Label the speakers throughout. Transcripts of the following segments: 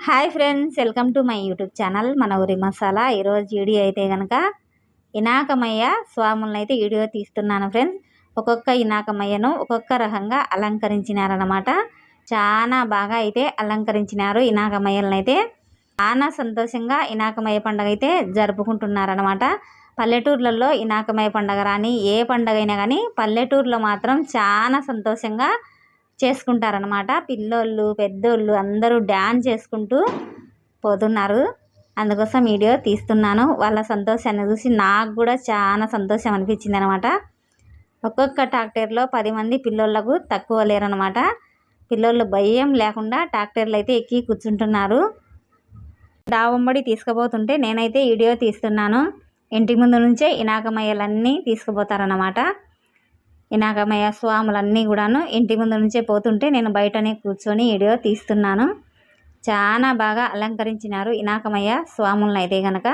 Speaker 1: Hi friends, welcome to my YouTube channel మన ఊరి మసాలా. ఈరోజు వీడియో అయితే కనుక ఇనాకమయ్య స్వాములను అయితే వీడియో తీస్తున్నాను ఫ్రెండ్స్. ఒక్కొక్క ఇనాకమయ్యను ఒక్కొక్క రకంగా అలంకరించినారనమాట. చాలా బాగా అయితే అలంకరించినారు ఇనాకమయ్యలను అయితే. చాలా సంతోషంగా ఇనాకమయ్య పండుగ అయితే జరుపుకుంటున్నారనమాట. పల్లెటూర్లలో ఇనాకమయ్య పండుగ రాని ఏ పండుగ అయినా కానీ పల్లెటూరులో మాత్రం చాలా సంతోషంగా చేసుకుంటారనమాట. పిల్లోళ్ళు పెద్దోళ్ళు అందరూ డ్యాన్స్ చేసుకుంటూ పోతున్నారు. అందుకోసం వీడియో తీస్తున్నాను. వాళ్ళ సంతోషాన్ని చూసి నాకు కూడా చాలా సంతోషం అనిపించింది అనమాట. ఒక్కొక్క ట్రాక్టర్లో 10 మంది పిల్లోళ్ళకు తక్కువ లేరనమాట. పిల్లోళ్ళు భయం లేకుండా ట్రాక్టర్లు అయితే ఎక్కి కూర్చుంటున్నారు. దావంబడి తీసుకుపోతుంటే నేనైతే వీడియో తీస్తున్నాను. ఇంటి ముందు నుంచే ఇనాకమయ్యలన్నీ తీసుకుపోతారనమాట. ఇనాకమయ్య స్వాములన్నీ కూడాను ఇంటి ముందు నుంచే పోతుంటే నేను బయటనే కూర్చొని వీడియో తీస్తున్నాను. చాలా బాగా అలంకరించినారు ఇనాకమయ్య స్వాములను అయితే కనుక.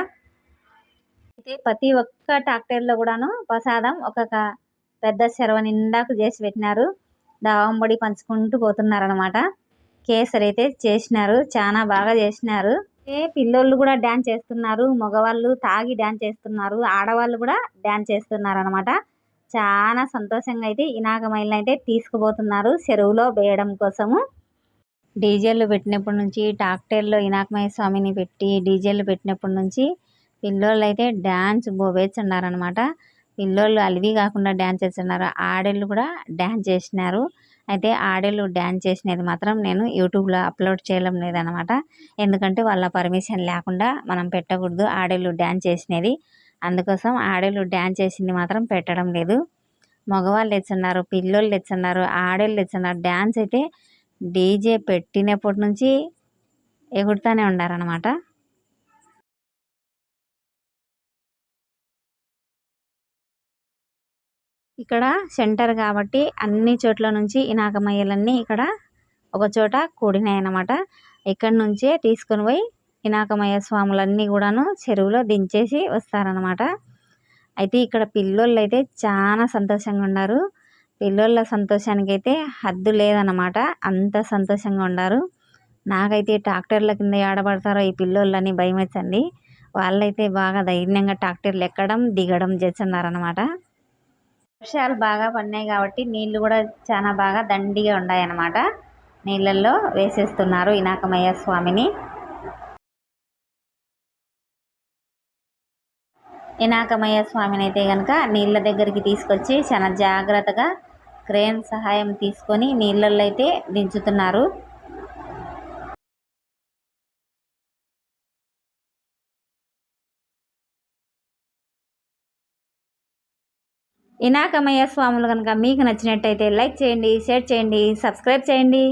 Speaker 1: అయితే ప్రతి ఒక్క ట్రాక్టర్లో కూడాను ప్రసాదం ఒక్కొక్క పెద్ద చెరవ నిండాకు చేసి పెట్టినారు. దావంబడి పంచుకుంటూ పోతున్నారనమాట. కేసరి అయితే చేసినారు, చాలా బాగా చేసినారు. పిల్లోళ్ళు కూడా డ్యాన్స్ చేస్తున్నారు, మగవాళ్ళు తాగి డ్యాన్స్ చేస్తున్నారు, ఆడవాళ్ళు కూడా డ్యాన్స్ చేస్తున్నారు అనమాట. చాలా సంతోషంగా అయితే ఇనాకమయ్యలను అయితే తీసుకుపోతున్నారు చెరువులో వేయడం కోసము. డీజేలు పెట్టినప్పటి నుంచి ట్రాక్టర్లో ఇనాకమయ్య స్వామిని పెట్టి డీజేలు పెట్టినప్పటి నుంచి పిల్లోళ్ళు అయితే డ్యాన్స్ వేస్తున్నారనమాట. పిల్లోళ్ళు అలివి కాకుండా డ్యాన్స్ చేస్తున్నారు, ఆడళ్ళు కూడా డ్యాన్స్ చేసినారు. అయితే ఆడళ్ళు డ్యాన్స్ చేసినది మాత్రం నేను యూట్యూబ్లో అప్లోడ్ చేయడం లేదనమాట. ఎందుకంటే వాళ్ళ పర్మిషన్ లేకుండా మనం పెట్టకూడదు ఆడళ్ళు డ్యాన్స్ చేసినది. అందుకోసం ఆడళ్ళు డ్యాన్స్ చేసింది మాత్రం పెట్టడం లేదు. మగవాళ్ళు తెచ్చున్నారు, పిల్లోళ్ళు తెచ్చున్నారు, ఆడళ్ళు తెచ్చున్నారు. డ్యాన్స్ అయితే డీజే పెట్టినప్పటి నుంచి ఎగురుతూనే ఉండారనమాట. ఇక్కడ సెంటర్ కాబట్టి అన్ని చోట్ల నుంచి ఇనాకమయ్యలన్నీ ఇక్కడ ఒక చోట కూడినాయి అన్నమాట. ఇక్కడ నుంచే తీసుకొని పోయి ఇనాకమయ్య స్వాములన్నీ కూడాను చెరువులో దించేసి వస్తారనమాట. అయితే ఇక్కడ పిల్లోళ్ళు అయితే చాలా సంతోషంగా ఉన్నారు. పిల్లోళ్ళ సంతోషానికి అయితే హద్దు లేదన్నమాట. అంత సంతోషంగా ఉన్నారు. నాకైతే ట్రాక్టర్ల కింద ఆడబడతారో ఈ పిల్లోళ్ళని భయం వచ్చింది. వాళ్ళైతే బాగా ధైర్యంగా ట్రాక్టర్లు ఎక్కడం దిగడం చేస్తున్నారనమాట. వర్షాలు బాగా పడినాయి కాబట్టి నీళ్లు కూడా చాలా బాగా దండిగా ఉన్నాయన్నమాట. నీళ్ళల్లో వేసేస్తున్నారు ఇనాకమయ్య స్వామిని. ఇనాకమయ్య స్వామిని అయితే కనుక నీళ్ళ దగ్గరికి తీసుకొచ్చి చాలా జాగ్రత్తగా క్రేన్ సహాయం తీసుకొని నీళ్ళల్లో అయితే దించుతున్నారు. ఇనాకమయ్య స్వాములు కనుక మీకు నచ్చినట్టయితే లైక్ చేయండి, షేర్ చేయండి, సబ్స్క్రైబ్ చేయండి.